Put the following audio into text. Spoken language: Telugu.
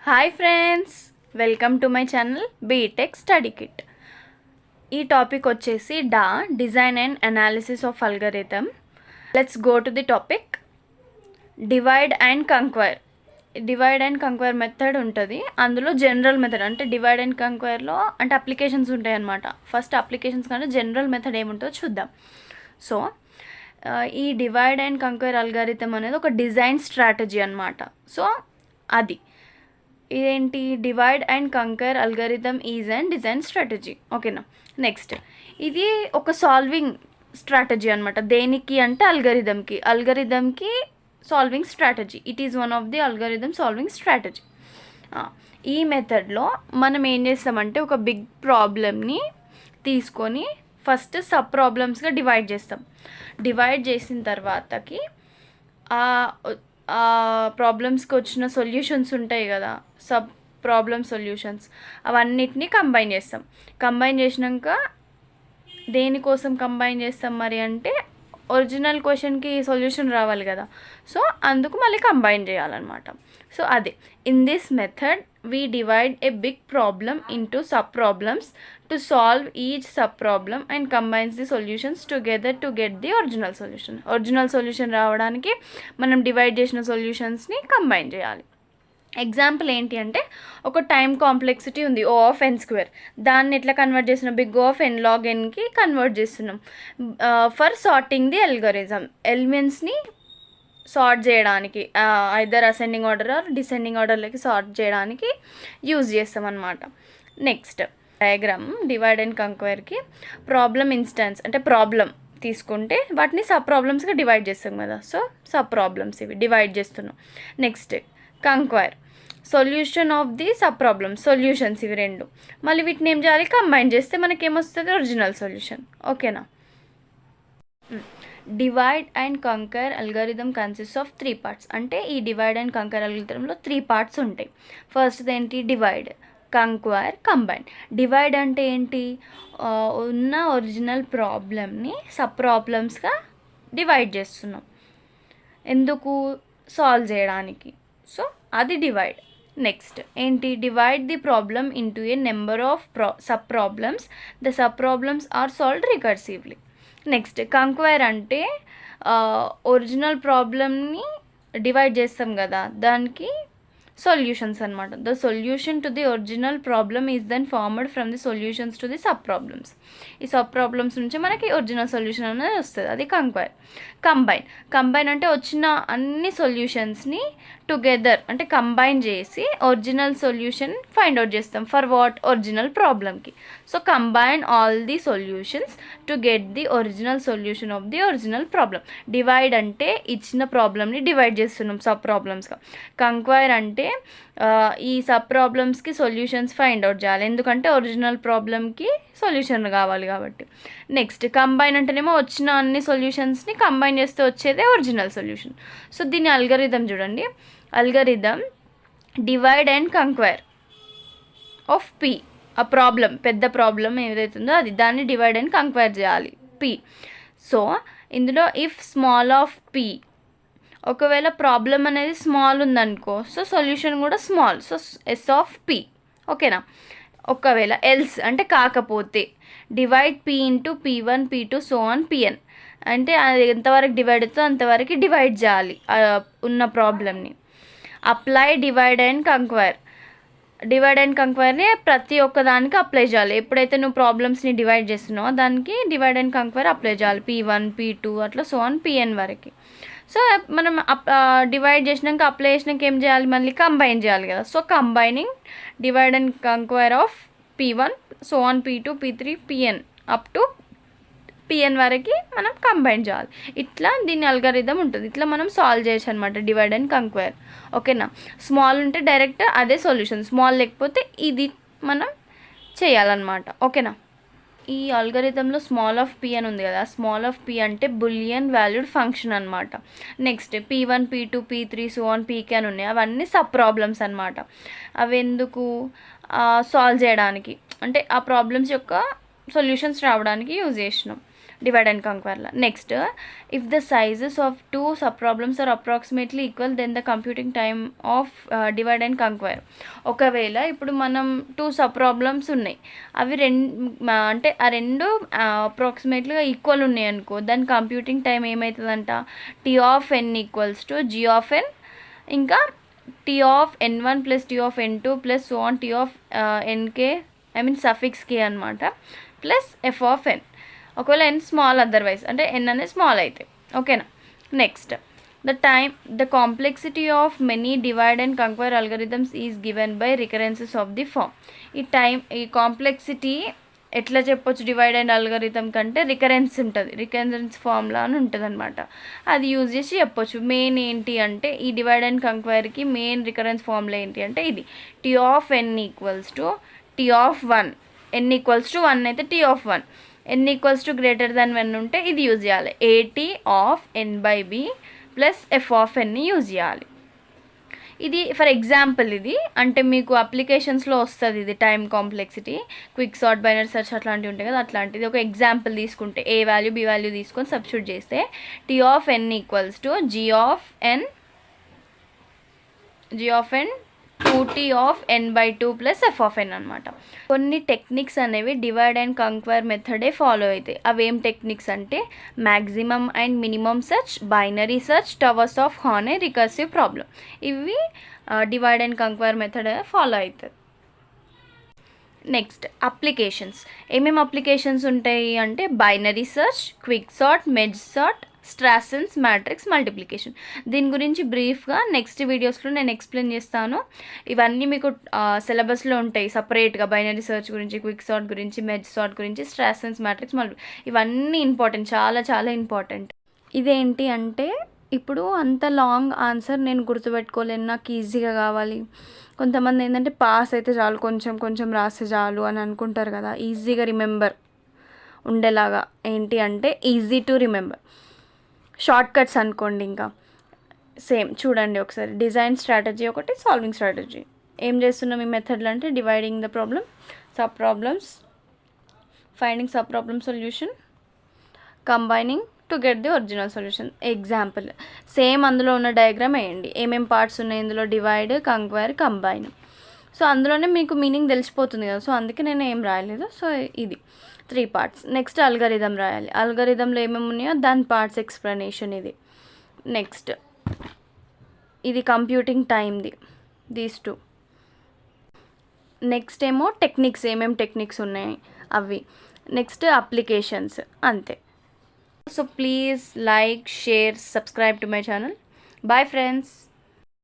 Hi friends, welcome to my channel B Tech study kit. ఈ టాపిక్ వచ్చేసి design and analysis of algorithm. Let's go to the topic. Divide and conquer method ఉంటుంది. అందులో జనరల్ మెథడ్ అంటే డివైడ్ అండ్ కంక్వైర్లో అంటే అప్లికేషన్స్ ఉంటాయి అన్నమాట. ఫస్ట్ అప్లికేషన్స్ కంటే జనరల్ మెథడ్ ఏముంటుందో చూద్దాం. సో ఈ డివైడ్ అండ్ కంక్వైర్ అల్గరిథమ్ అనేది ఒక డిజైన్ స్ట్రాటజీ అన్నమాట. సో అది ఇదేంటి, divide and conquer algorithm is and design strategy. ఓకేనా. నెక్స్ట్, ఇది ఒక సాల్వింగ్ స్ట్రాటజీ అనమాట. దేనికి అంటే అల్గరిథమ్కి solving strategy. It is one of the algorithm solving strategy. ఈ మెథడ్లో మనం ఏం చేస్తామంటే ఒక బిగ్ ప్రాబ్లమ్ని తీసుకొని ఫస్ట్ సబ్ ప్రాబ్లమ్స్గా డివైడ్ చేస్తాం. డివైడ్ చేసిన తర్వాతకి ప్రాబ్లమ్స్కి వచ్చిన సొల్యూషన్స్ ఉంటాయి కదా, సబ్ ప్రాబ్లమ్ సొల్యూషన్స్, అవన్నిటినీ కంబైన్ చేస్తాం. కంబైన్ చేసినాక దేనికోసం కంబైన్ చేస్తాం మరి అంటే ఒరిజినల్ క్వశ్చన్కి సొల్యూషన్ రావాలి కదా, సో అందుకు మళ్ళీ కంబైన్ చేయాలన్నమాట. సో అదే, in this method we divide a big problem into sub problems to solve each sub problem and combines the solutions together to get the original solution. Original solution రావడానికి మనం డివైడ్ చేసిన సొల్యూషన్స్ని కంబైన్ చేయాలి. ఎగ్జాంపుల్ ఏంటి అంటే, ఒక టైం కాంప్లెక్సిటీ ఉంది O of n స్క్వేర్. దాన్ని ఎట్లా కన్వర్ట్ చేస్తున్నాం, big O of n log nకి కన్వర్ట్ చేస్తున్నాం ఫర్ సార్టింగ్ ది అల్గోరిథం. ఎలిమెంట్స్ని సార్ట్ చేయడానికి either ascending order or descending ఆర్డర్లోకి సార్ట్ చేయడానికి యూజ్ చేస్తాం అన్నమాట. నెక్స్ట్ డయాగ్రామ్, డివైడ్ అండ్ కంక్వైర్కి ప్రాబ్లమ్ ఇన్స్టాన్స్ అంటే ప్రాబ్లం తీసుకుంటే వాటిని సబ్ ప్రాబ్లమ్స్గా డివైడ్ చేస్తాం కదా, సో సబ్ ప్రాబ్లమ్స్ ఇవి డివైడ్ చేస్తున్నాం. Next conquer, solution of the sub problems, solutions ఇవి రెండు. మళ్ళీ వీటిని ఏం చేయాలి, కంబైన్ చేస్తే మనకి ఏమొస్తుంది, ఒరిజినల్ సొల్యూషన్. ఓకేనా. Divide and conquer algorithm consist of 3 parts. అంటే ఈ డివైడ్ అండ్ కంకర్ అల్గరిథంలో 3 పార్ట్స్ ఉంటాయి. ఫస్ట్ ఏంటి, డివైడ్, కంక్వైర్, కంబైన్. డివైడ్ అంటే ఏంటి, ఉన్న ఒరిజినల్ ప్రాబ్లమ్ని సబ్ ప్రాబ్లమ్స్గా డివైడ్ చేస్తున్నాం. ఎందుకు, సాల్వ్ చేయడానికి. సో అది డివైడ్. నెక్స్ట్ ఏంటి, divide the problem into a number of sub problems. The sub problems are solved recursively. Next conquer అంటే ఒరిజినల్ ప్రాబ్లమ్ని డివైడ్ చేస్తాం కదా, దానికి సొల్యూషన్స్ అనమాట. The solution to the original problem is then formed from the solutions to the sub problems. ఈ సబ్ ప్రాబ్లమ్స్ నుంచి మనకి ఒరిజినల్ సొల్యూషన్ అనేది వస్తుంది, అది కంక్వైర్. కంబైన్ అంటే వచ్చిన అన్ని సొల్యూషన్స్ని టుగెదర్ అంటే కంబైన్ చేసి ఒరిజినల్ సొల్యూషన్ ఫైండ్ అవుట్ చేస్తాం. ఫర్ వాట్, ఒరిజినల్ ప్రాబ్లమ్కి. So combine all the solutions to get the original solution of the original problem. Divide అంటే ఇచ్చిన ప్రాబ్లమ్ని డివైడ్ చేస్తున్నాం సబ్ ప్రాబ్లమ్స్గా. కంక్వైర్ అంటే ఈ సబ్ ప్రాబ్లమ్స్కి సొల్యూషన్స్ ఫైండ్ అవుట్ చేయాలి, ఎందుకంటే ఒరిజినల్ ప్రాబ్లమ్కి సొల్యూషన్ కావాలి కాబట్టి. నెక్స్ట్ కంబైన్ అంటేనేమో వచ్చిన అన్ని సొల్యూషన్స్ని కంబైన్ చేస్తే వచ్చేదే ఒరిజినల్ సొల్యూషన్. సో దీని అల్గరిథం చూడండి, algorithm divide and conquer of P. ఆ ప్రాబ్లం, పెద్ద ప్రాబ్లం ఏదైతుందో అది, దాన్ని డివైడ్ అండ్ కంక్వైర్ చేయాలి P. సో ఇందులో ఇఫ్ స్మాల్ ఆఫ్ P, ఒకవేళ ప్రాబ్లం అనేది స్మాల్ ఉందనుకో, సో సొల్యూషన్ కూడా small, so S of P. ఓకేనా. ఒకవేళ ఎల్స్ అంటే కాకపోతే, divide P into P1 P2 so on Pn. అంటే అది ఎంతవరకు డివైడ్ అవుతుందో అంతవరకు డివైడ్ చేయాలి ఉన్న ప్రాబ్లమ్ని. Apply divide and conquer. Divide and కంక్వైర్ని ప్రతి ఒక్క దానికి అప్లై చేయాలి. ఎప్పుడైతే నువ్వు ప్రాబ్లమ్స్ని డివైడ్ చేస్తున్నావో దానికి డివైడ్ అండ్ కంక్వైర్ అప్లై చేయాలి. P1 P2 అట్లా సో ఆన్ Pn వరకు. సో మనం డివైడ్ చేసినాక అప్లై చేసినాక ఏం చేయాలి, మళ్ళీ కంబైన్ చేయాలి కదా. So combining divide and conquer of P1 so on P2 P3 Pn up to Pn వరకు మనం కంబైన్ చేయాలి. ఇట్లా దీని అల్గరిథం ఉంటుంది. ఇట్లా మనం సాల్వ్ చేయొచ్చు అనమాట డివైడ్ అండ్ కంక్వైర్. ఓకేనా. స్మాల్ ఉంటే డైరెక్ట్ అదే సొల్యూషన్, స్మాల్ లేకపోతే ఇది మనం చేయాలన్నమాట. ఓకేనా. ఈ అల్గరిథంలో స్మాల్ ఆఫ్ P అని ఉంది కదా, స్మాల్ ఆఫ్ P అంటే బులియన్ వాల్యూడ్ ఫంక్షన్ అనమాట. Next P1 P2 P3 so on Pk అని ఉన్నాయి, అవన్నీ సబ్ ప్రాబ్లమ్స్ అనమాట. అవి ఎందుకు, సాల్వ్ చేయడానికి అంటే ఆ ప్రాబ్లమ్స్ యొక్క సొల్యూషన్స్ రావడానికి యూజ్ చేసినాం. డివైడ్ అండ్ కంక్వేర్లో. Next, if the sizes of two sub problems are approximately equal then the computing time of divide and conquer. ఒకవేళ ఇప్పుడు మనం టూ సబ్ ప్రాబ్లమ్స్ ఉన్నాయి, అవి అంటే ఆ రెండు అప్రాక్సిమేట్లీగా ఈక్వల్ ఉన్నాయి అనుకో, దాని కంప్యూటింగ్ టైం ఏమవుతుందంట, T of n equals to g of n ఇంకా T of n1 plus T of n2 plus so on T of n k suffix k అనమాట, ప్లస్ ఎఫ్ ఆఫ్ ఎన్. ఒకవేళ ఎన్ స్మాల్ అదర్వైజ్ అంటే ఎన్ అనేది స్మాల్ అయితే, ఓకేనా. Next, the complexity of many divide and conquer algorithms is given by recurrences of the form. ఈ కాంప్లెక్సిటీ ఎట్లా చెప్పొచ్చు డివైడ్ అండ్ అల్గరిథం కంటే, రికరెన్స్ ఉంటుంది, రికరెన్స్ ఫార్ములా అని ఉంటుంది అనమాట, అది యూజ్ చేసి చెప్పొచ్చు. మెయిన్ ఏంటి అంటే ఈ డివైడ్ అండ్ కంక్వేర్కి మెయిన్ రికరెన్స్ ఫార్ములా ఏంటి అంటే ఇది, T of n equals to T of 1, n equals to 1 అయితే T of 1, n equals to greater than 1 ఉంటే ఇది యూజ్ చేయాలి, a T of n by b plus f of ఎన్ని యూజ్ చేయాలి. ఇది ఫర్ ఎగ్జాంపుల్, ఇది అంటే మీకు అప్లికేషన్స్లో వస్తుంది ఇది time complexity, quick sort, binary search అట్లాంటివి ఉంటాయి కదా, అట్లాంటిది ఒక ఎగ్జాంపుల్ తీసుకుంటే ఏ వాల్యూ బి వాల్యూ తీసుకొని సబ్స్టిట్యూట్ చేస్తే T of n equals to g of n 2t of n by 2 plus f of n అనమాట. కొన్ని టెక్నిక్స్ అనేవి డివైడ్ అండ్ కంక్వేర్ మెథడే ఫాలో అవుతాయి. అవేం టెక్నిక్స్ అంటే maximum and minimum search, binary search, towers of Hanoi, recursive problem. ఇవి divide and conquer method follow అవుతుంది. Next, applications. ఏమేమి అప్లికేషన్స్ ఉంటాయి అంటే binary search, quick sort, merge sort, Strassen's, matrix multiplication. దీని గురించి బ్రీఫ్గా నెక్స్ట్ వీడియోస్లో నేను ఎక్స్ప్లెయిన్ చేస్తాను. ఇవన్నీ మీకు సిలబస్లో ఉంటాయి సపరేట్గా, బైనరీ సెర్చ్ గురించి, క్విక్ సార్ట్ గురించి, మెర్జ్ సార్ట్ గురించి, స్ట్రాసెన్స్, మ్యాట్రిక్స్, ఇవన్నీ ఇంపార్టెంట్, చాలా చాలా ఇంపార్టెంట్. ఇదేంటి అంటే ఇప్పుడు అంత లాంగ్ ఆన్సర్ నేను గుర్తుపెట్టుకోలేను, నాకు ఈజీగా కావాలి. కొంతమంది ఏంటంటే పాస్ అయితే చాలు, కొంచెం కొంచెం రాస్తే చాలు అని అనుకుంటారు కదా, ఈజీగా రిమెంబర్ ఉండేలాగా ఏంటి అంటే easy to remember short cuts అనుకోండి. ఇంకా సేమ్ చూడండి ఒకసారి, డిజైన్ స్ట్రాటజీ ఒకటి, సాల్వింగ్ స్ట్రాటజీ. ఏం చేస్తున్నాం ఈ మెథడ్లో అంటే dividing the problem, sub problems, finding sub problem solution, combining to get the original solution. Example same అందులో ఉన్న డయాగ్రామ్ వేయండి, ఏమేం పార్ట్స్ ఉన్నాయి ఇందులో, డివైడ్, కంక్వేర్, కంబైన్. సో అందులోనే మీకు మీనింగ్ తెలిసిపోతుంది కదా, సో అందుకే నేను ఏం రాయలేదు. సో ఇది 3 పార్ట్స్. నెక్స్ట్ అల్గరిథం రాయాలి, అల్గరిథంలో ఏమేమి ఉన్నాయో దాని పార్ట్స్ ఎక్స్ప్లెనేషన్ ఇది. నెక్స్ట్ ఇది కంప్యూటింగ్ టైంది, దీస్ 2. నెక్స్ట్ ఏమో టెక్నిక్స్, ఏమేమి టెక్నిక్స్ ఉన్నాయి అవి. నెక్స్ట్ అప్లికేషన్స్, అంతే. So please like, share, subscribe to my channel. Bye friends.